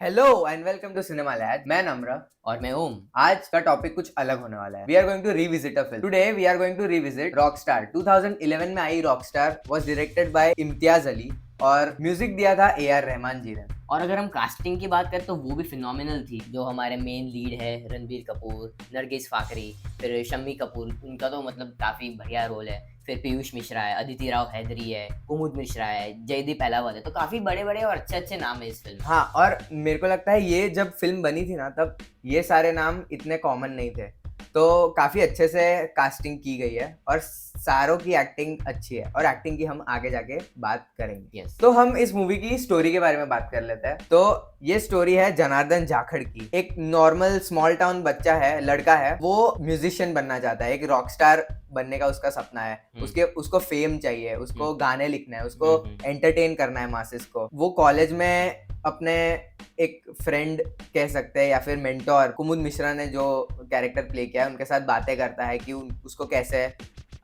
Hello and welcome to cinema lab. मैं नम्रा। और मैं ओम। आज का टॉपिक कुछ अलग होने वाला है। We are going to revisit a film. Today we are going to revisit Rockstar. 2011 में आई Rockstar was directed by Imtiaz Ali और म्यूजिक दिया था ए आर रहमान जी ने। और अगर हम कास्टिंग की बात करें तो वो भी फिनोमिनल थी। जो हमारे मेन लीड है रणबीर कपूर, नरगिस फाकरी, फिर शम्मी कपूर, उनका तो मतलब काफ़ी बढ़िया रोल है। फिर पीयूष मिश्रा है, अदिति राव हैदरी है, कुमुद मिश्रा है, जयदीप अहलावत है। तो काफ़ी बड़े बड़े और अच्छे अच्छे नाम है इस फिल्म में। हाँ, और मेरे को लगता है ये जब फिल्म बनी थी ना तब ये सारे नाम इतने कॉमन नहीं थे, तो काफी अच्छे से कास्टिंग की गई है और सारों की एक्टिंग अच्छी है और एक्टिंग की हम आगे जाके बात करेंगे। Yes. तो हम इस मूवी की स्टोरी के बारे में बात कर लेते हैं। तो ये स्टोरी है जनार्दन जाखड़ की। एक नॉर्मल स्मॉल टाउन बच्चा है, लड़का है, वो म्यूजिशियन बनना चाहता है, एक रॉक स्टार बनने का उसका सपना है। उसको फेम चाहिए, उसको गाने लिखना है, उसको एंटरटेन करना है मासेस को। वो कॉलेज में अपने एक फ्रेंड कह सकते हैं या फिर मेंटोर कुमुद मिश्रा ने जो कैरेक्टर प्ले किया है उनके साथ बातें करता है कि उसको कैसे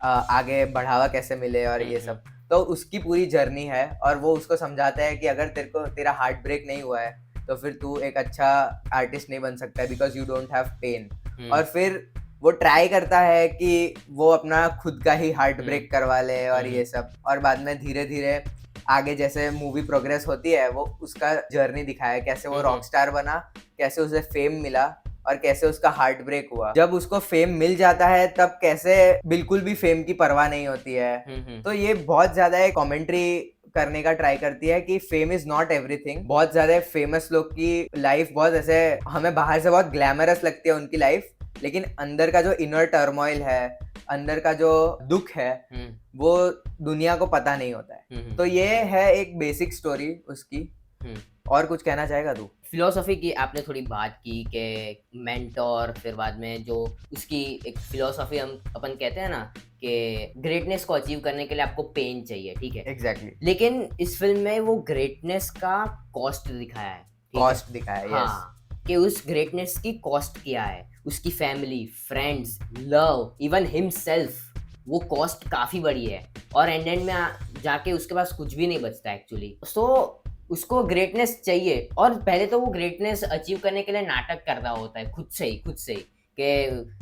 आगे बढ़ावा कैसे मिले और ये सब। तो उसकी पूरी जर्नी है और वो उसको समझाता है कि अगर तेरा हार्ट ब्रेक नहीं हुआ है तो फिर तू एक अच्छा आर्टिस्ट नहीं बन सकता because you don't have pain. और फिर वो ट्राई करता है कि वो अपना खुद का ही हार्ट ब्रेक करवा ले और ये सब। और बाद में धीरे धीरे आगे जैसे मूवी प्रोग्रेस होती है वो उसका जर्नी दिखाया, कैसे वो रॉक स्टार बना, कैसे उसे फेम मिला और कैसे उसका हार्ट ब्रेक हुआ। जब उसको फेम मिल जाता है तब कैसे बिल्कुल भी फेम की परवाह नहीं होती है। तो ये बहुत ज्यादा एक कमेंट्री करने का ट्राई करती है कि फेम इज नॉट एवरीथिंग। बहुत ज्यादा फेमस लोग की लाइफ बहुत ऐसे हमें बाहर से बहुत ग्लैमरस लगती है उनकी लाइफ, लेकिन अंदर का जो इनर टर्मोइल है, अंदर का जो दुख है वो दुनिया को पता नहीं होता है। तो ये है एक बेसिक स्टोरी उसकी। और कुछ कहना चाहेगा तू? फिलोसफी की आपने थोड़ी बात की कि मेंटोर, फिर बाद में जो उसकी एक फिलोसफी हम अपन कहते हैं ना कि ग्रेटनेस को अचीव करने के लिए आपको पेन चाहिए, ठीक है। एग्जैक्टली। लेकिन इस फिल्म में वो ग्रेटनेस का कॉस्ट दिखाया है, ठीक है। कॉस्ट दिखाया है, यस। हाँ, कि उस ग्रेटनेस की कॉस्ट क्या है, उसकी family, friends, love, even himself, वो कॉस्ट काफ़ी बड़ी है। और एंड में जाके उसके पास कुछ भी नहीं बचता एक्चुअली। सो उसको ग्रेटनेस चाहिए और पहले तो वो ग्रेटनेस अचीव करने के लिए नाटक कर रहा होता है खुद से ही कि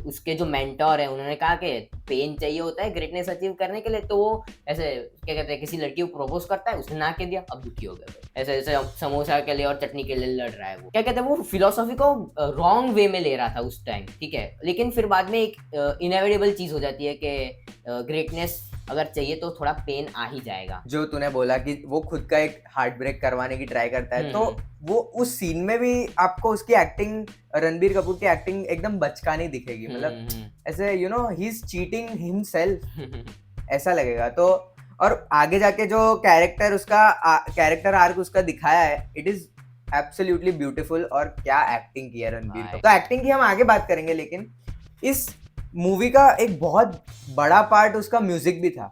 उसके जो मेंटोर है उन्होंने कहा कि पेन चाहिए होता है ग्रेटनेस अचीव करने के लिए। तो वो ऐसे क्या कहते हैं, किसी लड़की को प्रपोज करता है, उसने ना कह दिया, अब दुखी हो गया। ऐसे ऐसे समोसा के लिए और चटनी के लिए लड़ रहा है। वो क्या कहते हैं, वो फिलोसॉफी को रॉन्ग वे में ले रहा था उस टाइम, ठीक है। लेकिन फिर बाद में एक इनएविटेबल चीज़ हो जाती है कि ग्रेटनेस अगर चाहिए तो थोड़ा पेन आ ही जाएगा। जो तूने बोला कि वो खुद का एक हार्ट ब्रेक करवाने की ट्राई करता है, तो वो उस सीन में भी आपको उसकी एक्टिंग, रणबीर कपूर की एक्टिंग एकदम बचकानी दिखेगी। मतलब ऐसे you know he is cheating himself ऐसा लगेगा। तो और आगे जाके जो कैरेक्टर आर्क उसका दिखाया है, इट इज एब्सोल्युटली ब्यूटीफुल। और क्या एक्टिंग की है रणबीर कपूर। तो एक्टिंग की हम आगे बात करेंगे, लेकिन इस मूवी का एक बहुत बड़ा पार्ट उसका म्यूजिक भी था।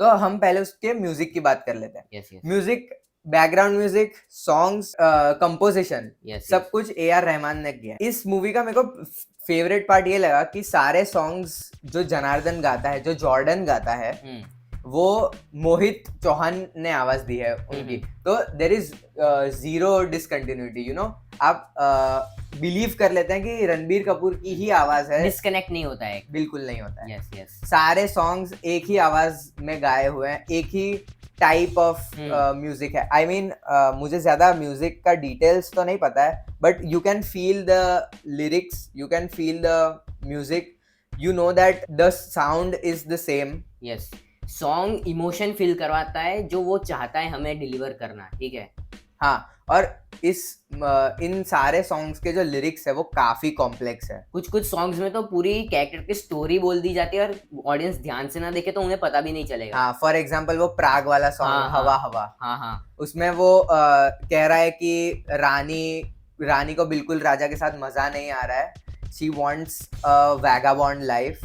तो हम पहले उसके म्यूजिक की बात कर लेते हैं। Music, background music, songs, composition, सब कुछ ए आर रहमान ने किया। इस मूवी का मेरे को फेवरेट पार्ट ये लगा कि सारे सॉन्ग्स जो जनार्दन गाता है, जो जॉर्डन गाता है, वो मोहित चौहान ने आवाज दी है उनकी। तो there is zero discontinuity, you know. आप बिलीव कर लेते हैं कि रणबीर कपूर की ही आवाज है, डिस्कनेक्ट नहीं होता है, बिल्कुल नहीं होता है। Yes yes. सारे सॉन्ग्स एक ही आवाज में गाए हुए हैं, एक ही टाइप ऑफ म्यूजिक है। आई मीन मुझे ज्यादा म्यूजिक का डिटेल्स तो नहीं पता है, but you can feel the lyrics, you can feel the music, you know that the sound is the same. Yes, song emotion feel करवाता है जो वो चाहता है हमें डिलीवर करना, ठीक है। हाँ, और इन सारे सॉन्ग्स के जो लिरिक्स है वो काफी कॉम्प्लेक्स है। कुछ सॉन्ग्स में तो पूरी कैरेक्टर की स्टोरी बोल दी जाती है और ऑडियंस ध्यान से ना देखे तो उन्हें पता भी नहीं चलेगा। हाँ, फॉर एग्जांपल वो प्राग वाला सॉन्ग, हवा हवा, हाँ, उसमें वो कह रहा है कि रानी को बिल्कुल राजा के साथ मजा नहीं आ रहा है। She wants a vagabond life.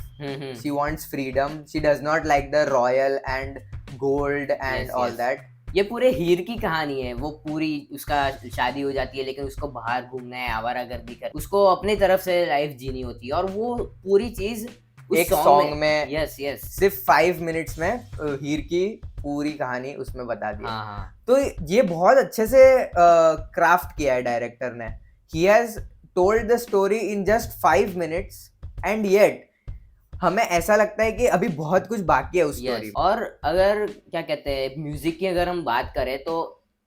She wants freedom. She does not like the royal and gold and all that. ये पूरे हीर की कहानी है। वो पूरी उसका शादी हो जाती है लेकिन उसको बाहर घूमना है, आवारागर्दी कर, उसको अपनी तरफ से लाइफ जीनी होती है और वो पूरी चीज एक सॉन्ग में यस सिर्फ 5 मिनट्स में हीर की पूरी कहानी उसमें बता दी है। हाँ हाँ तो ये बहुत अच्छे से क्राफ्ट किया है डायरेक्टर ने। He has told the story in just 5 minutes and yet हमें ऐसा लगता है कि अभी बहुत कुछ बाकी है उस स्टोरी। यस। और अगर क्या कहते हैं म्यूजिक की अगर हम बात करें तो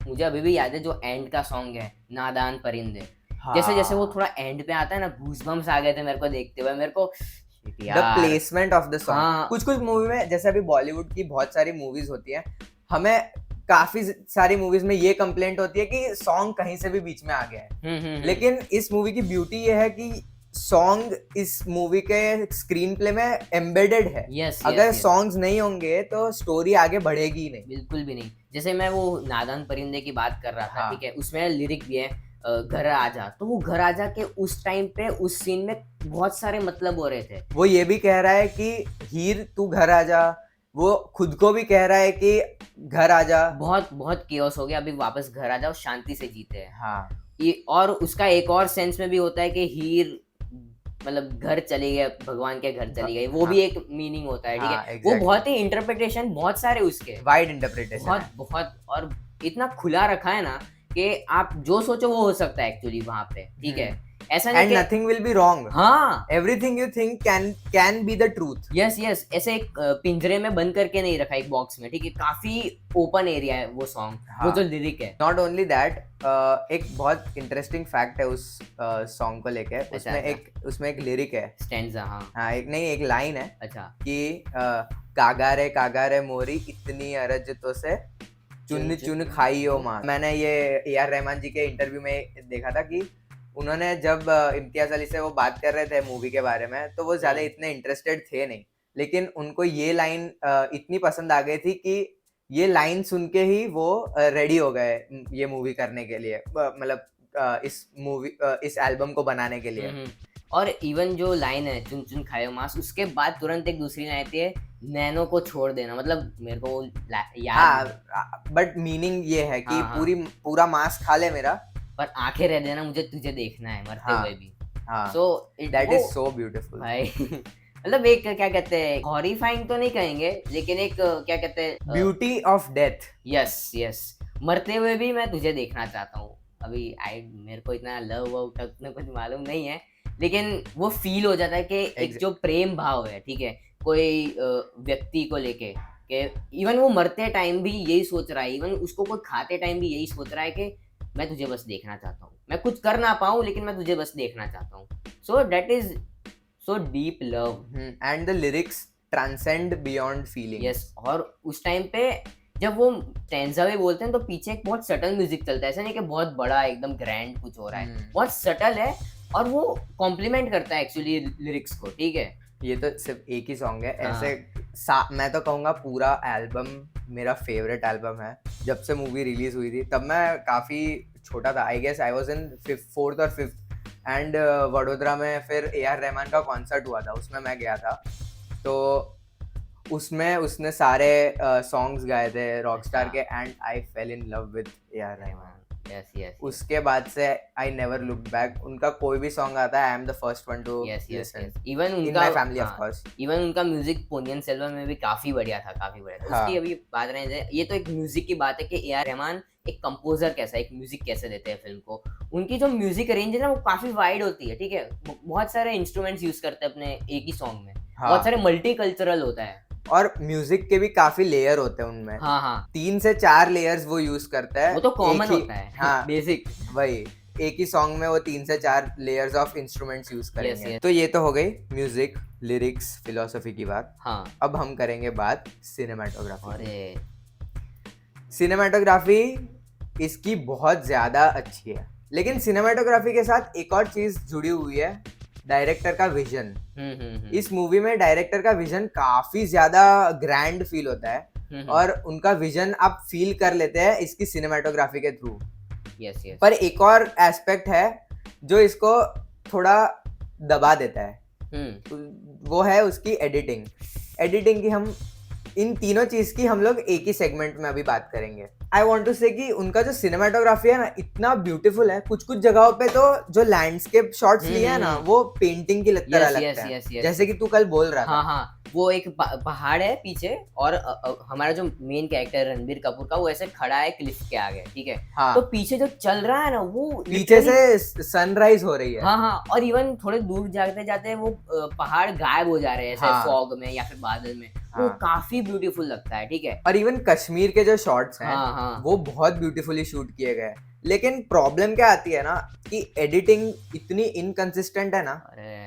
मुझे अभी भी याद है जो एंड का सॉन्ग है नादान परिंदे। जैसे जैसे वो थोड़ा एंड पे आता है ना, गूज़बम्स आ गए थे मेरे को देखते हुए। मेरे को shit द यार। Placement of the song. हाँ कुछ कुछ मूवी में, जैसे अभी बॉलीवुड की बहुत सारी मूवीज होती है, हमें काफी सारी मूवीज में ये कंप्लेंट होती है कि सॉन्ग कहीं से भी बीच में आ गया है। लेकिन इस मूवी की ब्यूटी ये है कि सॉन्ग इस मूवी के स्क्रीन प्ले में एम्बेडेड है। यस अगर सॉन्ग्स नहीं होंगे तो स्टोरी आगे बढ़ेगी ही नहीं। बिल्कुल भी नहीं। जैसे मैं वो नादान परिंदे की बात कर रहा था, हाँ। ठीक है, उसमें लिरिक भी है घर आजा। तो वो घर आजा के उस टाइम पे उस सीन में बहुत सारे मतलब हो रहे थे। वो ये भी कह रहा है कि हीर तू घर आजा, वो खुद को भी कह रहा है कि घर आजा। बहुत बहुत केओस हो गया, अभी वापस घर आ जाओ, शांति से जीते हैं। हाँ ये और उसका एक और सेंस में भी होता है कि हीर मतलब घर चली गई, भगवान के घर चली गई, वो हाँ। भी एक मीनिंग होता है, ठीक हाँ, है। वो exactly. बहुत ही इंटरप्रिटेशन बहुत सारे उसके, वाइड इंटरप्रिटेशन बहुत बहुत, और इतना खुला रखा है ना कि आप जो सोचो वो हो सकता है एक्चुअली वहां पे, ठीक है। ऐसा नहीं एंड कि नथिंग विल बी रॉन्ग। हाँ everything you think can be the truth. Yes yes, ऐसे एक पिंजरे में बंद करके नहीं रखा एक बॉक्स में, ठीक है। काफी ओपन एरिया है वो सॉन्ग, वो हाँ। जो लिरिक है। नॉट ओनली दैट, एक बहुत इंटरेस्टिंग फैक्ट है उस सॉन्ग को लेके। उसमें एक लिरिक है, स्टैंजा। हाँ हाँ एक लाइन है अच्छा। कि कागा रे मोरी इतनी अरज तो से चुन चुन खाइयो माँ। मैंने ये ए.आर. रहमान जी के इंटरव्यू में देखा था कि उन्होंने जब इम्तियाज अली से वो बात कर रहे थे मूवी के बारे में, तो वो ज्यादा इतने इंटरेस्टेड थे नहीं, लेकिन उनको ये लाइन इतनी पसंद आ गई थी कि ये लाइन सुन के ही वो रेडी हो गए ये मूवी करने के लिए, मतलब इस एल्बम को बनाने के लिए। और इवन जो लाइन है चुन चुन खायो मांस, उसके बाद तुरंत एक दूसरी लाइन आती है नैनो को छोड़ देना। मतलब मेरे को याद, बट मीनिंग ये है कि हाँ, पूरा मांस खा ले मेरा, पर आंखें रह देना, मुझे तुझे देखना है मरते हुए भी। हाँ, so that is so beautiful भाई। मतलब एक क्या कहते हैं, हॉरिफाइंग तो नहीं कहेंगे, लेकिन एक क्या कहते हैं, beauty of death. Yes yes, मरते हुए भी मैं तुझे देखना चाहता हूँ। अभी मेरे को इतना लव वव तक में कुछ मालूम नहीं है, लेकिन वो फील हो जाता है कि एक जो प्रेम भाव है, ठीक है, कोई व्यक्ति को लेके, कि इवन वो मरते टाइम भी यही सोच रहा है, इवन उसको कोई खाते टाइम भी यही सोच रहा है कि मैं तुझे बस देखना चाहता हूँ, मैं कुछ कर ना पाऊँ लेकिन मैं तुझे बस देखना चाहता हूँ। So that is so deep love and the lyrics transcend beyond feeling. Yes. और उस टाइम पे जब वो टेंजा वे बोलते हैं तो पीछे एक बहुत सटल म्यूजिक चलता है, ऐसा नहीं कि बहुत बड़ा एकदम ग्रैंड कुछ हो रहा है, बहुत सटल है, और वो कॉम्प्लीमेंट करता है एक्चुअली लिरिक्स को, ठीक है। ये तो सिर्फ एक ही सॉन्ग है, ऐसे मैं तो कहूँगा पूरा एल्बम मेरा फेवरेट एल्बम है। जब से मूवी रिलीज हुई थी तब मैं काफ़ी छोटा था, I guess I was in 4th और 5th, एंड वडोदरा में फिर ए.आर. रहमान का कॉन्सर्ट हुआ था, उसमें मैं गया था। तो उसमें उसने सारे सॉन्ग्स गाए थे रॉकस्टार के, and I fail in love with AR. Rahman. Yes yes, उसके बाद से आई नेवर लुक्ड बैक। उनका कोई भी सॉन्ग आता है, I am the first one to listen, even in उनका my family of course. Even उनका म्यूजिक पोनियन सेल्वन में भी काफी बढ़िया था, काफी बढ़िया था। उसकी अभी बात रहे थे, ये तो एक म्यूजिक की बात है कि ए.आर. रहमान एक कंपोजर कैसा, एक म्यूजिक कैसे देते हैं फिल्म को। उनकी जो म्यूजिक रेंज है ना वो काफी वाइड होती है, ठीक है। बहुत सारे इंस्ट्रूमेंट्स यूज करते हैं अपने एक ही सॉन्ग में, बहुत सारे मल्टी कल्चरल होता है, और म्यूजिक के भी काफी लेयर होते हैं उनमें। हाँ हाँ, 3 से 4 लेयर्स वो यूज करता है, वो तो कॉमन होता है। हाँ बेसिक, वही एक ही सॉन्ग में वो 3 से 4 लेयर्स ऑफ इंस्ट्रूमेंट्स यूज करेंगे। yes. तो ये तो हो गई म्यूजिक, लिरिक्स, फिलोसफी की बात। हाँ, अब हम करेंगे बात सिनेमाटोग्राफी। अरे सिनेमाटोग्राफी इसकी बहुत ज्यादा अच्छी है, लेकिन सिनेमाटोग्राफी के साथ एक और चीज जुड़ी हुई है, डायरेक्टर का विजन। इस मूवी में डायरेक्टर का विजन काफी ज्यादा ग्रैंड फील होता है, और उनका विजन आप फील कर लेते हैं इसकी सिनेमाटोग्राफी के थ्रू। यस यस, पर एक और एस्पेक्ट है जो इसको थोड़ा दबा देता है, वो है उसकी एडिटिंग की हम इन तीनों चीज की हम लोग एक ही सेगमेंट में अभी बात करेंगे। आई वॉन्ट टू से कि उनका जो सिनेमाटोग्राफी है ना इतना ब्यूटीफुल है, कुछ कुछ जगहों पे तो जो लैंडस्केप शॉट्स लिए हैं ना वो पेंटिंग की तरह लगता है, जैसे कि तू कल बोल रहा था। हाँ हाँ, वो एक पहाड़ है पीछे और हमारा जो मेन कैरेक्टर रणबीर कपूर का वो ऐसे खड़ा है क्लिफ के आगे, ठीक है। हाँ, तो पीछे जो चल रहा है ना वो पीछे से सनराइज हो रही है। हाँ हाँ, और इवन थोड़े दूर जाते जाते वो पहाड़ गायब हो जा रहे हैं ऐसे हाँ, फॉग में या फिर बादल में। हाँ, वो काफी ब्यूटीफुल लगता है, ठीक है। और इवन कश्मीर के जो शॉट्स हैं हाँ हाँ, वो बहुत ब्यूटीफुली शूट किए गए। लेकिन प्रॉब्लम क्या आती है ना कि एडिटिंग इतनी इनकंसिस्टेंट है ना। अरे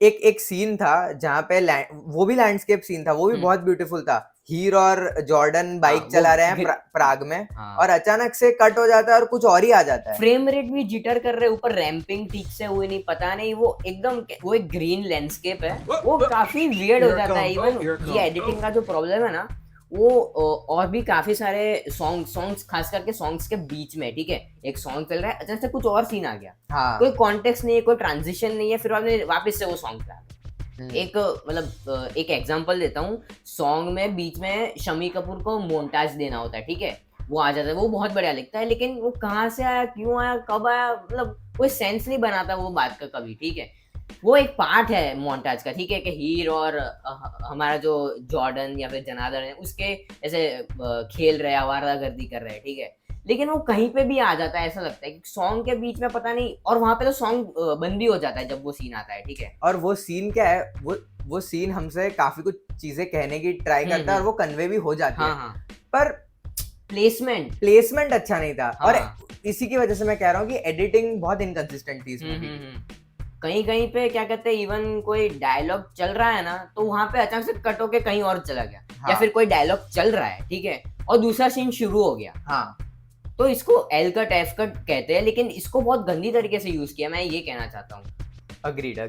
एक सीन था जहाँ पे वो भी लैंडस्केप सीन था, वो भी बहुत ब्यूटीफुल था। हीर और जॉर्डन बाइक हाँ, चला वो रहे हैं प्राग में, हाँ। और अचानक से कट हो जाता है और कुछ और ही आ जाता है। फ्रेम रेट भी जिटर कर रहे, ऊपर रैंपिंग ठीक से हुई नहीं, पता नहीं वो एकदम वो एक ग्रीन लैंडस्केप है, वो काफी वियर्ड हो जाता है। इवन ये एडिटिंग का जो प्रॉब्लम है ना वो और भी काफी सारे सॉन्ग्स खास करके सॉन्ग्स के बीच में, ठीक है, एक सॉन्ग चल रहा है अचानक से कुछ और सीन आ गया। हाँ, कोई कॉन्टेक्स्ट नहीं है, कोई ट्रांजिशन नहीं है, फिर आपने वापस से वो सॉन्ग पे आ गया। एक मतलब एक एग्जांपल देता हूँ, सॉन्ग में बीच में शम्मी कपूर को मोन्टाज देना होता है, ठीक है, वो आ जाता है, वो बहुत बढ़िया लगता है, लेकिन वो कहाँ से आया, क्यों आया, कब आया, मतलब कोई सेंस नहीं बनाता वो बात का कभी, ठीक है। वो एक पार्ट है मोन्टाज का, ठीक है, कि हीर और हमारा जो जॉर्डन या फिर जनार्दन है उसके ऐसे खेल रहे, आवारागर्दी कर रहे हैं, ठीक है, लेकिन वो कहीं पे भी आ जाता है, ऐसा लगता है कि सॉन्ग के बीच में पता नहीं, और वहां पे तो सॉन्ग बंद भी हो जाता है जब वो सीन आता है, ठीक है। और वो सीन क्या है, वो सीन हमसे काफी कुछ चीजें कहने की ट्राई करता है और वो कन्वे भी हो जाती है। हाँ हाँ, पर प्लेसमेंट अच्छा नहीं था। हाँ, और इसी की वजह से मैं कह रहा हूँ कि एडिटिंग बहुत इनकंसिस्टेंट थी इस मूवी की। कहीं कहीं पे क्या कहते हैं, इवन कोई डायलॉग चल रहा है ना तो वहां पे अचानक से कट होके कहीं और चला गया। हाँ, या फिर कोई डायलॉग चल रहा है, ठीक है, और दूसरा सीन शुरू हो गया। हाँ, तो इसको एल कट एफ कट कहते हैं, लेकिन इसको बहुत गंदी तरीके से यूज किया, मैं ये कहना चाहता हूँ। अग्रीड।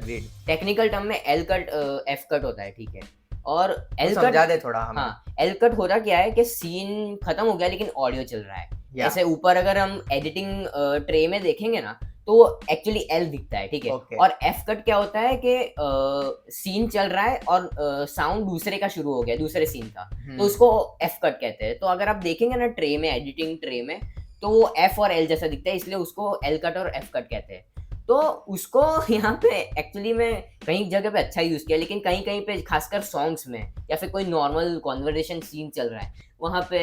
टेक्निकल टर्म में एल कट एफ कट होता है, ठीक है, और एल कट समझा दे थोड़ा हमें। हाँ, एल कट होता क्या है कि सीन खत्म हो गया लेकिन ऑडियो चल रहा है। ऐसे ऊपर अगर हम एडिटिंग ट्रे में देखेंगे ना तो एक्चुअली एल दिखता है, ठीक है। Okay. और एफ कट क्या होता है कि सीन चल रहा है और साउंड दूसरे का शुरू हो गया, दूसरे सीन का, तो उसको एफ कट कहते हैं। तो अगर आप देखेंगे ना ट्रे में, एडिटिंग ट्रे में, तो वो एफ और एल जैसा दिखता है, इसलिए उसको एल कट और एफ कट कहते हैं। तो उसको यहाँ पे एक्चुअली में कई जगह पे अच्छा यूज किया, लेकिन कहीं कहीं पे खासकर सॉन्ग्स में या फिर कोई नॉर्मल कॉन्वर्सेशन सीन चल रहा है वहां पे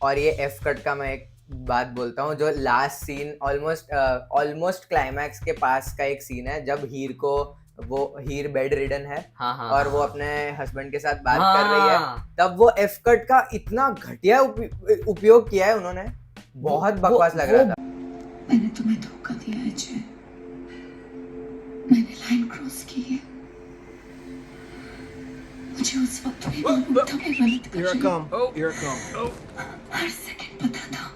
और ये एफ कट का मैं एक बात बोलता हूँ, जो लास्ट सीन ऑलमोस्ट क्लाइमैक्स के पास का एक सीन है, जब हीर बेड रिडन है। हाँ हाँ, और वो हाँ, अपने हस्बैंड के साथ बात हाँ, कर रही है, तब वो एफ कट का इतना घटिया उपयोग किया है उन्होंने, बहुत बकवास लग रहा था। मैंने तुम्हें धोखा दिया है जय, मैंने लाइन क्रॉस की है, मुझे उस वक्त भी मालूम था मैं गलत कर रही हूँ। हर सेकंड पता था,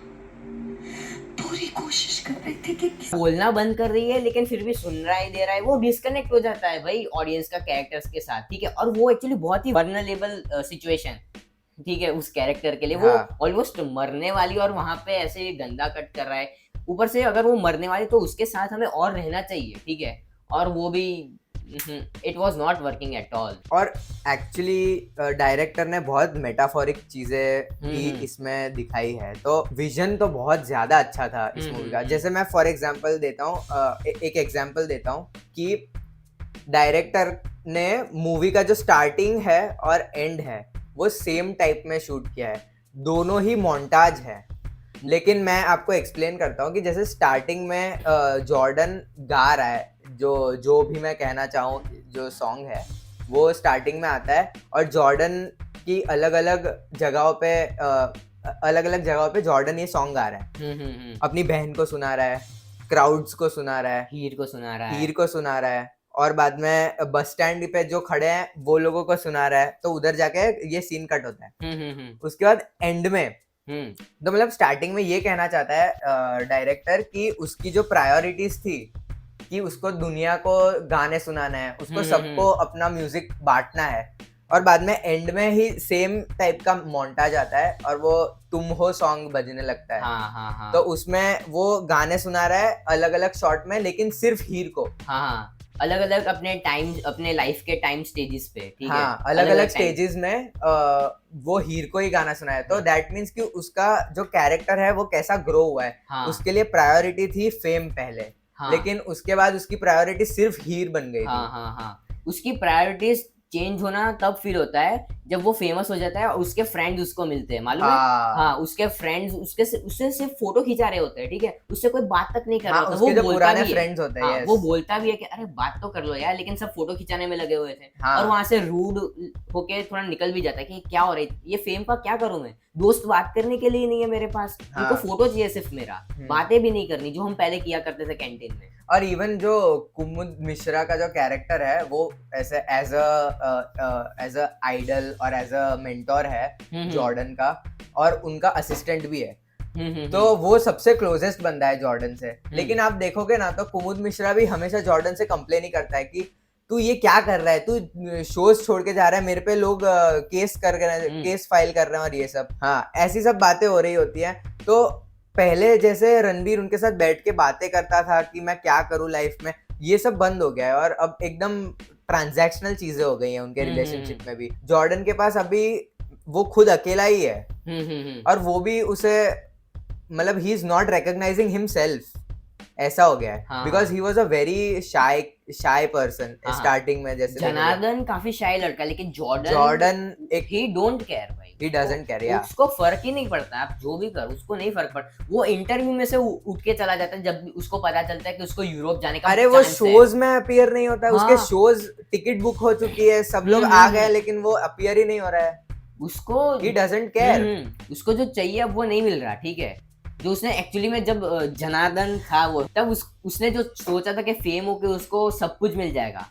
पूरी कोशिश कर रही थी कि बोलना बंद कर रही है लेकिन फिर भी सुन रहा ही दे रहा है, वो डिस्कनेक्ट हो जाता है भाई ऑडियंस का कैरेक्टर्स के साथ, ठीक है। और वो एक्चुअली बहुत ही वर्नरेबल सिचुएशन, ठीक है, उस कैरेक्टर के लिए। वो ऑलमोस्ट मरने वाली और वहां पे ऐसे गंदा कट कर रहा है, ऊपर से अगर वो मरने वाली तो उसके साथ हमें और रहना चाहिए, ठीक है, और वो भी it was not working at all. और एक्चुअली डायरेक्टर ने बहुत मेटाफोरिक चीजें भी इसमें दिखाई है, तो विजन तो बहुत ज्यादा अच्छा था इस मूवी का। जैसे मैं फॉर एग्जांपल देता हूँ, एक एग्जांपल देता हूँ कि डायरेक्टर ने मूवी का जो स्टार्टिंग है और एंड है वो सेम टाइप में शूट किया है, दोनों ही मोन्टाज है। लेकिन मैं आपको एक्सप्लेन करता हूँ कि जैसे स्टार्टिंग में जॉर्डन गा रहा है, जो भी मैं कहना चाहूँ, जो सॉन्ग है वो स्टार्टिंग में आता है, और जॉर्डन की अलग अलग जगहों पे जॉर्डन ये सॉन्ग गा रहा है, अपनी बहन को सुना रहा है, क्राउड्स को सुना रहा है, हीर को सुना रहा है, और बाद में बस स्टैंड पे जो खड़े हैं वो लोगों को सुना रहा है। तो उधर जाके ये सीन कट होता है। उसके बाद एंड में तो मतलब स्टार्टिंग में ये कहना चाहता है डायरेक्टर कि उसकी जो प्रायोरिटीज थी कि उसको दुनिया को गाने सुनाना है, उसको सबको अपना म्यूजिक बांटना है, और बाद में एंड में ही सेम टाइप का मोन्टाज आता है और वो तुम हो सॉन्ग बजने लगता है। हाँ। तो उसमें वो गाने सुना रहा है अलग अलग शॉट में, लेकिन सिर्फ हीर को। हाँ, अलग अलग अपने लाइफ के टाइम स्टेजेस पे, ठीक है, हाँ, अलग अलग time। स्टेजेस में वो हीर को ही गाना सुनाया, तो दैट मीन्स कि उसका जो कैरेक्टर है वो कैसा ग्रो हुआ है। हाँ उसके लिए प्रायोरिटी थी फेम पहले, हाँ लेकिन उसके बाद उसकी प्रायोरिटी सिर्फ हीर बन गई हाँ थी। हाँ हाँ, उसकी प्रायोरिटीज चेंज होना तब फील होता है जब वो फेमस हो जाता है और उसके फ्रेंड्स उसको मिलते हैं, मालूम है। हाँ हाँ, उसके फ्रेंड्स उससे सिर्फ फोटो खिंचा रहे होते हैं, ठीक है, उससे कोई बात तक नहीं कर रहा हाँ, होता, उसके वो जो बोलता पुराने भी है। फ्रेंड्स होते हैं, हाँ, yes। वो बोलता भी है कि अरे बात तो कर लो यार, लेकिन सब फोटो खिंचाने में लगे हुए थे। हाँ। और वहां से रूड होके थोड़ा निकल भी जाता है कि क्या हो रहा है, ये फेम का क्या करूं मैं, दोस्त बात करने के लिए नहीं है मेरे पास, हाँ। उनको फोटो चाहिए सिर्फ मेरा, बातें भी नहीं करनी जो हम पहले किया करते थे कैंटीन में। और इवन जो कुमुद मिश्रा का जो कैरेक्टर है वो ऐसे एज अ आइडल और एज अ मेंटोर है जॉर्डन का, और उनका असिस्टेंट भी है। तो वो सबसे क्लोजेस्ट बंदा है जॉर्डन से। लेकिन आप देखोगे ना तो कुमुद मिश्रा भी हमेशा जॉर्डन से कंप्लेन ही करता है कि तू ये क्या कर रहा है, तू शोज छोड़ के जा रहा है, मेरे पे लोग केस फाइल कर रहे हैं और ये सब। हाँ, ऐसी सब बातें हो रही होती हैं। तो पहले जैसे रणबीर उनके साथ बैठ के बातें करता था कि मैं क्या करूँ लाइफ में, ये सब बंद हो गया है और अब एकदम ट्रांजैक्शनल चीजें हो गई हैं उनके रिलेशनशिप में भी। जॉर्डन के पास अभी वो खुद अकेला ही है और वो भी उसे मतलब he is not recognising himself, ऐसा हो गया है। हाँ। Because he was a very shy person हाँ। स्टार्टिंग में। जैसे जनार्दन काफी शाय लड़का, लेकिन जॉर्डन एक ही डोंट केयर भाई, he doesn't care, yeah. उसको फर्क ही नहीं पड़ता, आप जो भी कर उसको नहीं फर्क पड़ता। वो इंटरव्यू में से उठ के चला जाता है जब भी उसको पता चलता है कि उसको यूरोप जाने का अरे वो chance है। शोज में अपीयर नहीं होता है। हाँ। उसके शोज टिकट बुक हो चुकी है, सब लोग आ गए, लेकिन वो अपीयर ही नहीं हो रहा है। उसको he doesn't care। उसको जो चाहिए अब वो नहीं मिल रहा, ठीक है। जो उसने एक्चुअली में जब जनार्दन था वो तब उसने जो सोचा था कि फेम होके उसको सब कुछ मिल जाएगा,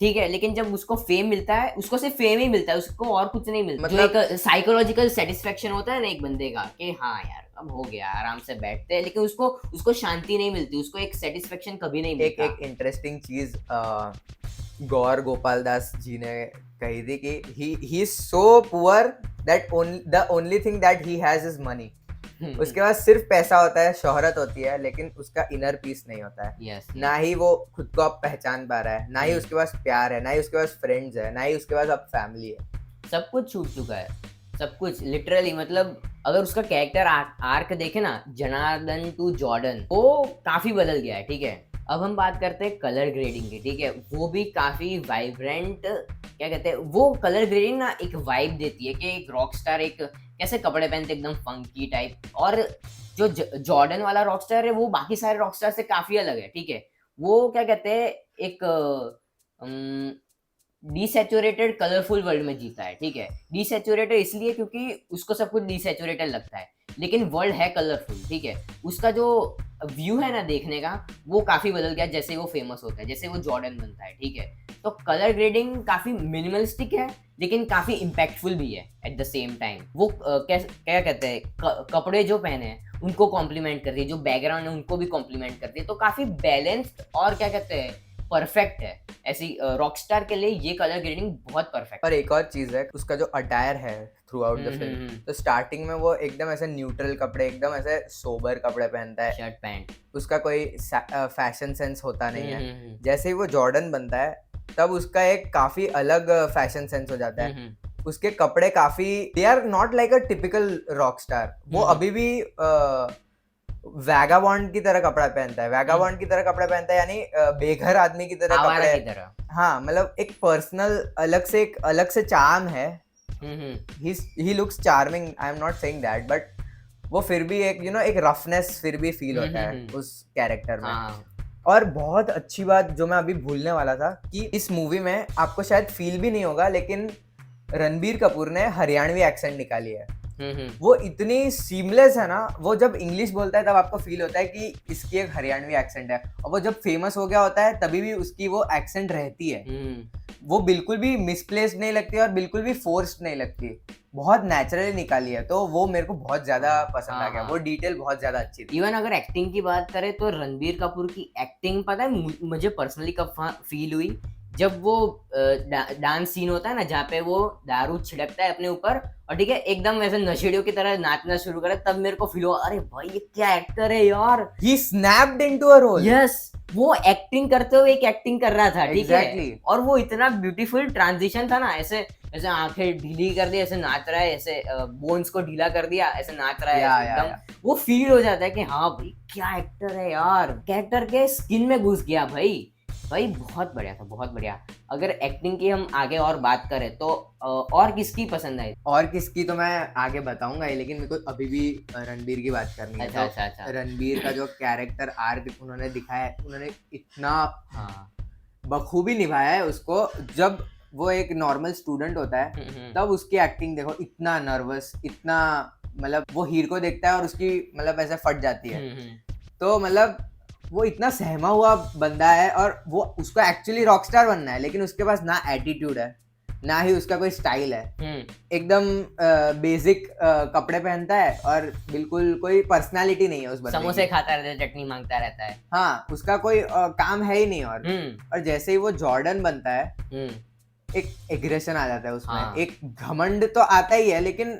ठीक है, लेकिन जब उसको फेम मिलता है उसको सिर्फ फेम ही मिलता है, उसको और कुछ नहीं मिलता। मतलब- जो एक साइकोलॉजिकल सेटिस्फेक्शन होता है ना एक बंदे का कि हाँ यार अब हो गया, आराम से बैठते हैं, लेकिन उसको शांति नहीं मिलती, उसको एक सेटिस्फेक्शन कभी नहीं मिलता। एक इंटरेस्टिंग चीज गौर गोपाल दास जी ने कही थी कि he is so poor that the only thing that he has is money। उसके पास सिर्फ पैसा होता है, शोहरत होती है, लेकिन उसका इनर पीस नहीं होता है। Yes, ना ही वो खुद को अब पहचान पा रहा है, ना ही उसके पास प्यार है, ना ही उसके पास फ्रेंड्स है, ना ही उसके पास अब फैमिली है। सब कुछ छूट चुका है, सब कुछ लिटरली। मतलब अगर उसका कैरेक्टर आर्क देखे ना, जनार्दन टू जॉर्डन, वो काफी बदल गया है, ठीक है। अब हम बात करते हैं कलर ग्रेडिंग की, ठीक है। वो भी काफी वाइब्रेंट, क्या कहते हैं, वो कलर ग्रेडिंग ना एक वाइब देती है कि एक रॉकस्टार एक कैसे कपड़े पहनते, एकदम फंकी टाइप। और जो जॉर्डन वाला रॉकस्टार है वो बाकी सारे रॉकस्टार से काफी अलग है, ठीक है। वो क्या कहते हैं, एक डिसैचुरेटेड कलरफुल वर्ल्ड में जीता है, ठीक है। डिसैचुरेटेड इसलिए क्योंकि उसको सब कुछ डिसैचुरेटेड लगता है, लेकिन वर्ल्ड है कलरफुल, ठीक है। उसका जो व्यू है ना देखने का, वो काफी बदल गया जैसे वो फेमस होता है, जैसे वो जॉर्डन बनता है, ठीक है। तो कलर ग्रेडिंग काफी मिनिमलिस्टिक है, लेकिन काफी इम्पैक्टफुल भी है एट द सेम टाइम। वो क्या कहते हैं, कपड़े जो पहने हैं उनको कॉम्प्लीमेंट करती है, जो बैकग्राउंड है उनको भी कॉम्प्लीमेंट करती है। तो काफी बैलेंस्ड और क्या कहते हैं परफेक्ट है। ऐसी रॉकस्टार के लिए ये कलर ग्रेडिंग बहुत परफेक्ट। और एक और चीज है, उसका जो अटायर है थ्रू आउट द फिल्म, तो स्टार्टिंग में वो एकदम ऐसे न्यूट्रल कपड़े, एकदम ऐसे सोबर कपड़े पहनता है, शर्ट पैंट, उसका कोई फैशन सेंस होता नहीं है। जैसे ही वो जॉर्डन बनता है तब उसका एक काफी अलग फैशन सेंस हो जाता है। उसके कपड़े काफी, they are not like a typical rock star. वो अभी भी वैगाबॉन्ड की तरह कपड़ा पहनता है, वैगाबॉन्ड की तरह कपड़ा पहनता है, यानी बेघर आदमी की तरह आवारा की कपड़े। तरह। हाँ, मतलब एक पर्सनल एक अलग से चार्म है। he looks charming, I am not saying that, but वो फिर भी एक एक रफनेस फिर भी फील होता है उस कैरेक्टर में। हाँ। और बहुत अच्छी बात जो मैं अभी भूलने वाला था कि इस मूवी में आपको शायद फील भी नहीं होगा, लेकिन रणबीर कपूर ने हरियाणवी एक्सेंट निकाली है। वो इतनी सीमलेस है ना, वो जब इंग्लिश बोलता है तब आपको फील होता है कि इसकी एक हरियाणवी एक्सेंट है, और वो जब फेमस हो गया होता है तभी भी उसकी वो एक्सेंट रहती है। वो बिल्कुल भी मिसप्लेस्ड नहीं लगती और बिल्कुल भी फोर्स्ड नहीं लगती, बहुत नेचुरली निकाली है। तो वो मेरे को बहुत ज्यादा पसंद आ गया, वो डिटेल बहुत ज्यादा अच्छी थी। इवन अगर एक्टिंग की बात करें तो रणबीर कपूर की एक्टिंग पता है मुझे पर्सनली कब फील हुई, जब वो डांस सीन होता है ना जहाँ पे वो दारू छिड़कता है अपने ऊपर और ठीक है एकदम वैसे नशेड़ियों की तरह नाचना शुरू करे, तब मेरे को फील हुआ अरे भाई ये क्या एक्टर है यार, He snapped into a role. Yes वो एक्टिंग करते हुए एक एक्टिंग कर रहा था, ठीक है। Exactly. और वो इतना ब्यूटीफुल ट्रांजिशन था ना, ऐसे ऐसे आंखें ढीली कर दी, ऐसे नाच रहा है, ऐसे बोन्स को ढीला कर दिया, ऐसे नाच रहा है, या ऐसे या एकदम वो फील हो जाता है कि हाँ भाई क्या एक्टर है यार, कैरेक्टर के स्किन में घुस गया भाई। भाई बहुत बढ़िया था, बहुत बढ़िया। अगर एक्टिंग की हम आगे और बात करें तो और किसकी पसंद आई? और किसकी तो मैं आगे बताऊंगा ही, लेकिन मेरे को अभी भी रणबीर की बात करनी है। अच्छा तो अच्छा अच्छा। रणबीर का जो कैरेक्टर आर्क उन्होंने दिखाया है, उन्होंने इतना हाँ। बखूबी निभाया है उसको। जब वो एक नॉर्मल स्टूडेंट होता है तब उसकी एक्टिंग देखो, इतना नर्वस, इतना मतलब वो हीर को देखता है और उसकी मतलब ऐसे फट जाती है। तो मतलब वो इतना सहमा हुआ बंदा है, और वो उसको एक्चुअली रॉकस्टार बनना है, लेकिन उसके पास ना एटीट्यूड है ना ही उसका कोई स्टाइल है। एकदम बेसिक कपड़े पहनता है और बिल्कुल कोई पर्सनालिटी नहीं है उस बंदे समोसे की। खाता रहता है, चटनी मांगता रहता है। हाँ, उसका कोई काम है ही नहीं। और जैसे ही वो जॉर्डन बनता है, एक एग्रेशन आ जाता है उसमें। हाँ। एक घमंड तो आता ही है, लेकिन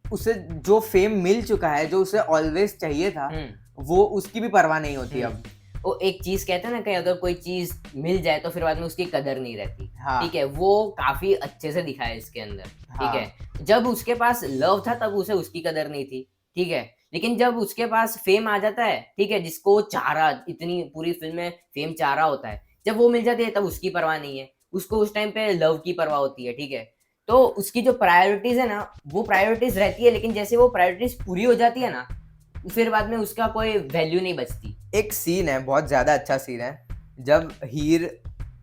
उसे जो फेम मिल चुका है, जो उसे ऑलवेज चाहिए था, वो उसकी भी परवाह नहीं होती अब। वो एक चीज कहते हैं ना कि अगर कोई चीज मिल जाए तो फिर बाद में उसकी कदर नहीं रहती। हाँ। ठीक है, वो काफी अच्छे से दिखाया है इसके अंदर। हाँ। ठीक है, जब उसके पास लव था तब उसे उसकी कदर नहीं थी। ठीक है, लेकिन जब उसके पास फेम आ जाता है, ठीक है, जिसको वो चाह रहा, इतनी पूरी फिल्म में फेम चाह रहा होता है, जब वो मिल जाती है तब उसकी परवाह नहीं है, उसको उस टाइम पे लव की परवाह होती है। ठीक है, तो उसकी जो प्रायोरिटीज है ना, वो प्रायोरिटीज रहती है, लेकिन जैसे वो प्रायोरिटीज पूरी हो जाती है ना, फिर बाद में उसका कोई वैल्यू नहीं बचती। एक सीन है, बहुत ज्यादा अच्छा सीन है, जब हीर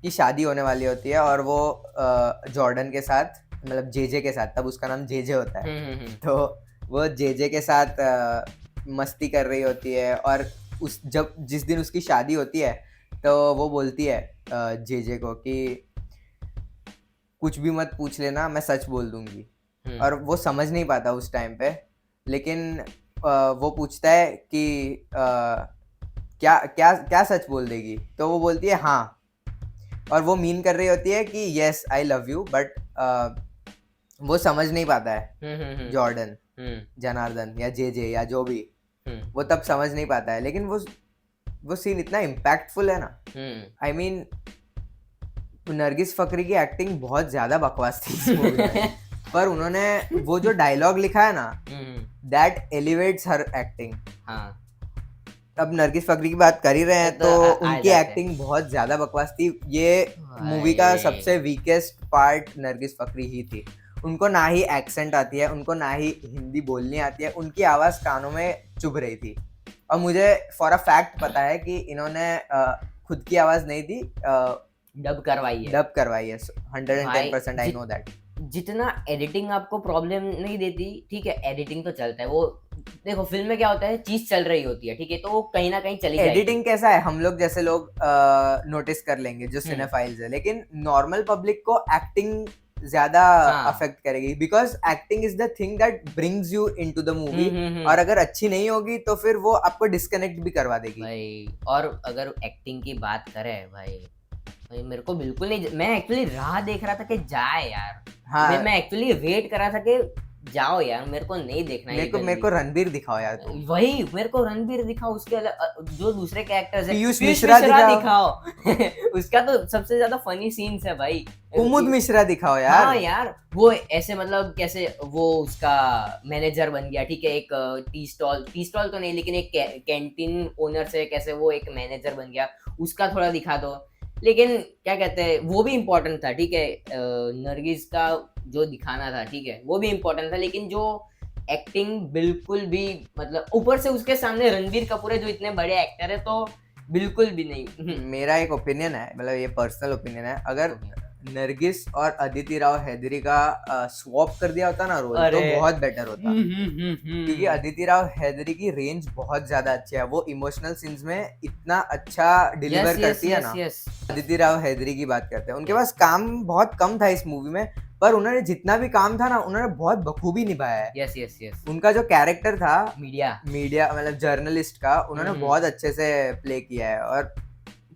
की शादी होने वाली होती है और वो जॉर्डन के साथ, मतलब जेजे के साथ, तब उसका नाम जेजे होता है, तो वो जेजे के साथ मस्ती कर रही होती है। और जिस दिन उसकी शादी होती है, तो वो बोलती है जेजे को कि कुछ भी मत पूछ लेना, मैं सच बोल दूंगी। और वो समझ नहीं पाता उस टाइम पे, लेकिन वो पूछता है कि क्या क्या क्या सच बोल देगी, तो वो बोलती है हाँ, और वो मीन कर रही होती है कि yes I love you. But वो समझ नहीं पाता है जॉर्डन, जनार्दन या जेजे या जो भी, वो तब समझ नहीं पाता है। लेकिन वो सीन इतना इम्पैक्टफुल है ना। आई मीन नरगिस फकरी की एक्टिंग बहुत ज्यादा बकवास थी इस मूवी में, पर उन्होंने वो जो डायलॉग लिखा है ना, दैट एलिवेट्स हर एक्टिंग। हाँ। अब नरगिस फकरी की बात कर ही रहे हैं, तो तो उनकी एक्टिंग बहुत ज्यादा बकवास थी। ये मूवी का सबसे वीकेस्ट पार्ट नरगिस फकरी ही थी। उनको ना ही एक्सेंट आती है, उनको ना ही हिंदी बोलनी आती है, उनकी आवाज कानों में चुभ रही थी। और मुझे फॉर अ फैक्ट पता है कि इन्होंने खुद की आवाज नहीं दी, डब करवाई है 110%। I know that. जितना एडिटिंग आपको प्रॉब्लम नहीं देती, ठीक है, एडिटिंग तो चलता है। वो देखो फिल्म में क्या होता है, चीज चल रही होती है, ठीक है, तो वो कहीं ना कहीं चली जाएगी। एडिटिंग कैसा है, हम लोग जैसे लोग नोटिस कर लेंगे जो सिनेफाइल्स है, लेकिन नॉर्मल पब्लिक को एक्टिंग ज्यादा अफेक्ट करेगी, because acting is the thing that brings you into the movie. और अगर अच्छी नहीं होगी तो फिर वो आपको डिस्कनेक्ट भी करवा देगी भाई। और अगर एक्टिंग की बात करें भाई, मेरे को बिल्कुल नहीं, मैं एक्चुअली राह देख रहा था कि जाए यार। हाँ, मैं एक्चुअली वेट कर रहा था कि जाओ यार, मेरे को नहीं देखना है। मेरे को रणबीर दिखाओ यार तुम। वही, मेरे को रणबीर दिखाओ, उसके अलग जो दूसरे कैरेक्टर्स है, पीयूष मिश्रा दिखाओ उसका तो सबसे ज्यादा फनी सीन्स है भाई। कुमुद मिश्रा दिखाओ यार। हाँ यार, वो ऐसे मतलब कैसे वो उसका मैनेजर बन गया, ठीक है, एक टी स्टॉल तो नहीं, लेकिन एक कैंटीन ओनर से कैसे वो एक मैनेजर बन गया, उसका थोड़ा दिखा दो। लेकिन क्या कहते हैं, वो भी इम्पोर्टेंट था, ठीक है, नरगिस का जो दिखाना था, ठीक है, वो भी इम्पोर्टेंट था, लेकिन जो एक्टिंग बिल्कुल भी, मतलब ऊपर से उसके सामने रणबीर कपूर है जो इतने बड़े एक्टर है, तो बिल्कुल भी नहीं। मेरा एक ओपिनियन है, मतलब ये पर्सनल ओपिनियन है, अगर नरगिस और अदिति राव हैदरी का स्वैप कर दिया होता ना रोल, तो बहुत बेटर होता। क्योंकि अदिति राव हैदरी की रेंज बहुत ज्यादा अच्छी है, वो इमोशनल सीन्स में इतना अच्छा डिलीवर करती है ना। अदिति राव हैदरी की बात करते हैं, उनके पास काम बहुत कम था इस मूवी में, पर उन्होंने जितना भी काम था ना, उन्होंने बहुत बखूबी निभाया है। Yes yes yes. उनका जो कैरेक्टर था मीडिया मतलब जर्नलिस्ट का, उन्होंने बहुत अच्छे से प्ले किया है। और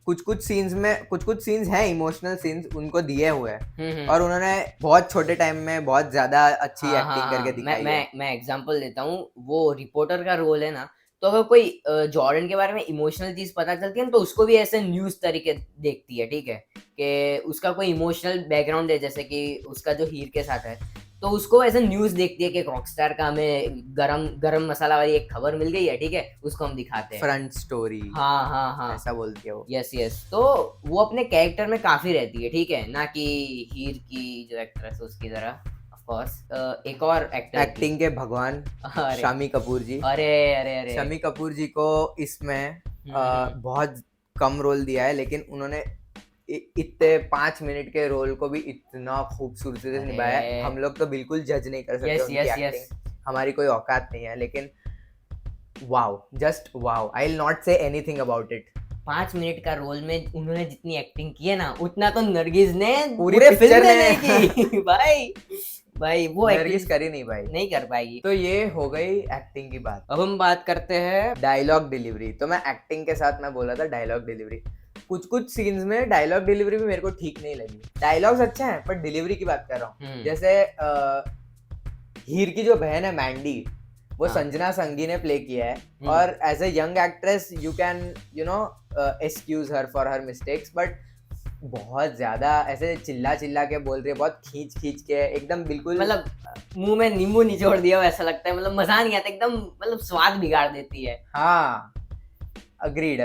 कुछ सीन्स हैं इमोशनल सीन्स, उनको दिए हुए हैं, और उन्होंने बहुत छोटे टाइम में बहुत ज्यादा अच्छी एक्टिंग करके दिखाई है। मैं एग्जांपल देता हूँ, वो रिपोर्टर का रोल है ना, तो अगर कोई जॉर्डन के बारे में इमोशनल चीज पता चलती है ना, तो उसको भी ऐसे न्यूज तरीके देखती है, ठीक है, कि उसका कोई इमोशनल बैकग्राउंड है, जैसे कि उसका जो हीर के साथ है, तो उसको ऐसे न्यूज देखती है कि रॉकस्टार का हमें गरम गरम मसाला वाली एक खबर मिल गई है, ठीक है, उसको हम दिखाते हैं। फ्रंट स्टोरी, हाँ ऐसा बोलती है वो। यस यस, तो वो अपने कैरेक्टर में काफी रहती है, ठीक है, ना कि हीर की जो एक्ट्रेस है उसकी तरह। ऑफ कोर्स एक और एक्टर एक्टिंग के भगवान अरे शामी कपूर जी। अरे अरे अरे शमी कपूर जी को इसमें बहुत कम रोल दिया है, लेकिन उन्होंने इतने 5 मिनट के रोल को भी इतना खूबसूरती से अरे। निभाया है। हम लोग तो बिल्कुल जज नहीं कर सकते यस उनकी यस एक्टिंग, यस, हमारी कोई औकात नहीं है, लेकिन wow, just wow, I will not say anything about it. 5 minute का रोल में उन्होंने जितनी एक्टिंग की है ना, उतना तो नरगिस ने पूरी पूरे picture फिल्म में में नहीं की। भाई भाई वो नरगिस एक्टिंग करी नहीं भाई। नहीं कर पाएगी। तो ये हो गई एक्टिंग की बात। अब हम बात करते हैं डायलॉग डिलीवरी। तो मैं एक्टिंग के साथ मैं बोला था डायलॉग डिलीवरी, कुछ सीन्स में डायलॉग डिलीवरी भी मेरे को ठीक नहीं लगी। डायलॉग्स अच्छे हैं पर डिलीवरी की बात कर रहा हूँ। जैसे हीर की जो बहन है मैंडी, वो हाँ। संजना संगी ने प्ले किया है, और as a young actress you can excuse her for her mistakes, but बहुत ज्यादा ऐसे चिल्ला चिल्ला के बोल रही है, बहुत खींच के एकदम बिल्कुल, मतलब मुंह में नींबू निचोड़ दिया वैसा लगता है, मतलब मजा नहीं आता, एकदम मतलब स्वाद बिगाड़ देती है। हाँ, अग्रीड,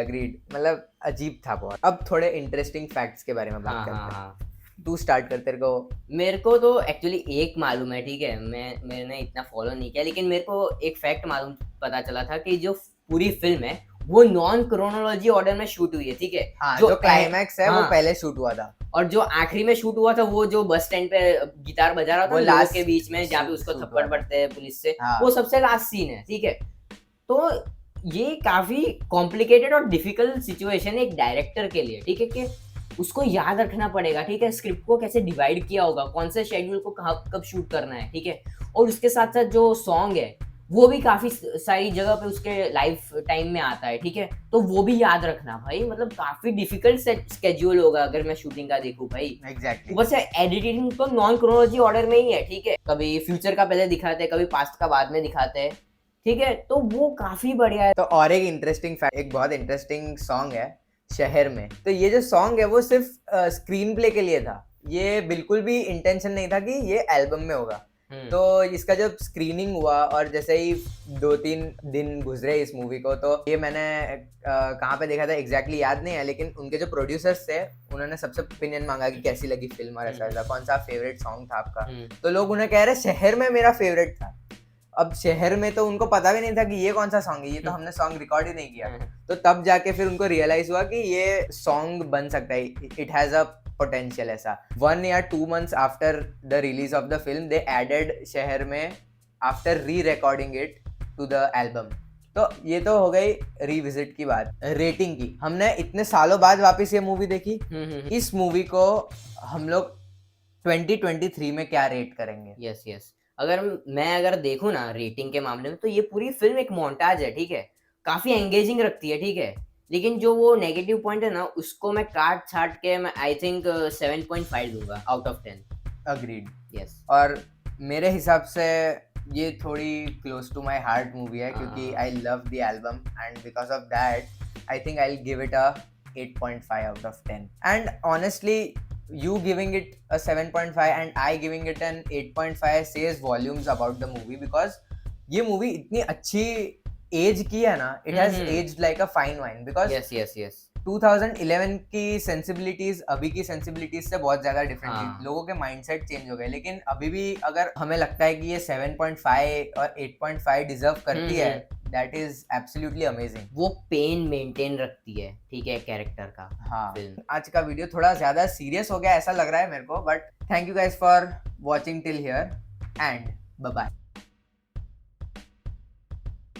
मतलब अजीब था बहुत। अब थोड़े इंटरेस्टिंग फैक्ट्स के बारे में बात करते हैं। तू स्टार्ट कर, तेरे को। मेरे को तो एक्चुअली एक मालूम है, ठीक है, मैंने इतना फॉलो नहीं किया, लेकिन मेरे को एक फैक्ट मालूम पता चला था कि जो पूरी फिल्म है वो नॉन क्रोनोलॉजी ऑर्डर में शूट हुई है, ठीक है। हाँ, जो क्लाइमैक्स है वो हाँ। पहले शूट हुआ था, और जो आखिरी में शूट हुआ था वो जो बस स्टैंड पे गिटार बजा रहा था वो लोगों last के बीच में, जहाँ पे उसको shoot थप्पड़ हुआ था। पड़ते हैं पुलिस से, हाँ। वो सबसे लास्ट सीन है, ठीक है। तो ये काफी कॉम्प्लिकेटेड और डिफिकल्ट सिचुएशन है एक डायरेक्टर के लिए, ठीक है, कि उसको याद रखना पड़ेगा, ठीक है, स्क्रिप्ट को कैसे डिवाइड किया होगा, कौन से शेड्यूल को कब शूट करना है, ठीक है। और उसके साथ साथ जो सॉन्ग है वो भी काफी सारी जगह पे उसके लाइफ टाइम में आता है, ठीक है, तो वो भी याद रखना भाई, मतलब काफी डिफिकल्ट स्केड्यूल होगा अगर मैं शूटिंग का देखूं भाई। एग्जैक्टली। ऊपर से एडिटिंग तो नॉन क्रोनोलॉजी ऑर्डर में ही है, ठीक है, कभी फ्यूचर का पहले दिखाते हैं, कभी पास्ट का बाद में दिखाते हैं, ठीक है, तो वो काफी बढ़िया है। तो और एक इंटरेस्टिंग फैक्ट, एक बहुत इंटरेस्टिंग सॉन्ग है शहर में। तो ये जो सॉन्ग है वो सिर्फ स्क्रीन प्ले के लिए था, ये बिल्कुल भी इंटेंशन नहीं था कि ये एल्बम में होगा। तो इसका जब स्क्रीनिंग हुआ और जैसे ही 2-3 दिन गुजरे इस मूवी को, तो ये मैंने कहाँ पे देखा था एग्जैक्टली याद नहीं है, लेकिन उनके जो प्रोड्यूसर्स थे उन्होंने सबसे ओपिनियन मांगा कि कैसी लगी फिल्म और ऐसा कौन सा फेवरेट सॉन्ग था आपका। तो लोग उन्हें कह रहे शहर में मेरा फेवरेट था। अब शहर में तो उनको पता भी नहीं था कि ये कौन सा सॉन्ग है, ये तो हमने सॉन्ग रिकॉर्ड ही नहीं किया। तो तब जाके फिर उनको रियलाइज हुआ कि ये सॉन्ग बन सकता है, इट हैज अ पोटेंशियल। ऐसा 1 या 2 months after the release of the film they added शहर में after re recording it to the album. तो ये तो हो गई रिविजिट की बात। रेटिंग की, हमने इतने सालों बाद वापस ये मूवी देखी, इस मूवी को हम लोग 2023 में क्या रेट करेंगे? यस यस, अगर देखूं ना रेटिंग के मामले में, तो ये पूरी फिल्म एक मोन्टाज है, ठीक है, काफी एंगेजिंग रखती है, ठीक है, लेकिन जो वो नेगेटिव पॉइंट है ना, उसको मैं काट छाट के मैं आई थिंक 7.5 दूंगा आउट ऑफ 10। अग्रीड। यस। और मेरे हिसाब से ये थोड़ी close to my heart movie है, क्योंकि I love the album and because of that I think I will give it a 8.5 out of 10. And honestly, you giving it a 7.5 and I giving it an 8.5 says volumes about the movie, because ये movie इतनी अच्छी as की है ना, it has aged like a fine wine, because yes yes yes 2011 की sensibilities अभी की sensibilities से बहुत ज्यादा डिफरेंट हाँ। थी, लोगों के माइंडसेट चेंज हो गए, लेकिन अभी भी अगर हमें लगता है कि ये 7.5 और 8.5 डिजर्व करती है, दैट इज एब्सोल्युटली अमेजिंग। वो पेन मेंटेन रखती है, ठीक है, कैरेक्टर का। हाँ, फिल्म। आज का वीडियो थोड़ा ज्यादा सीरियस हो गया ऐसा लग रहा है मेरे को, but thank you guys for watching till here and bye bye.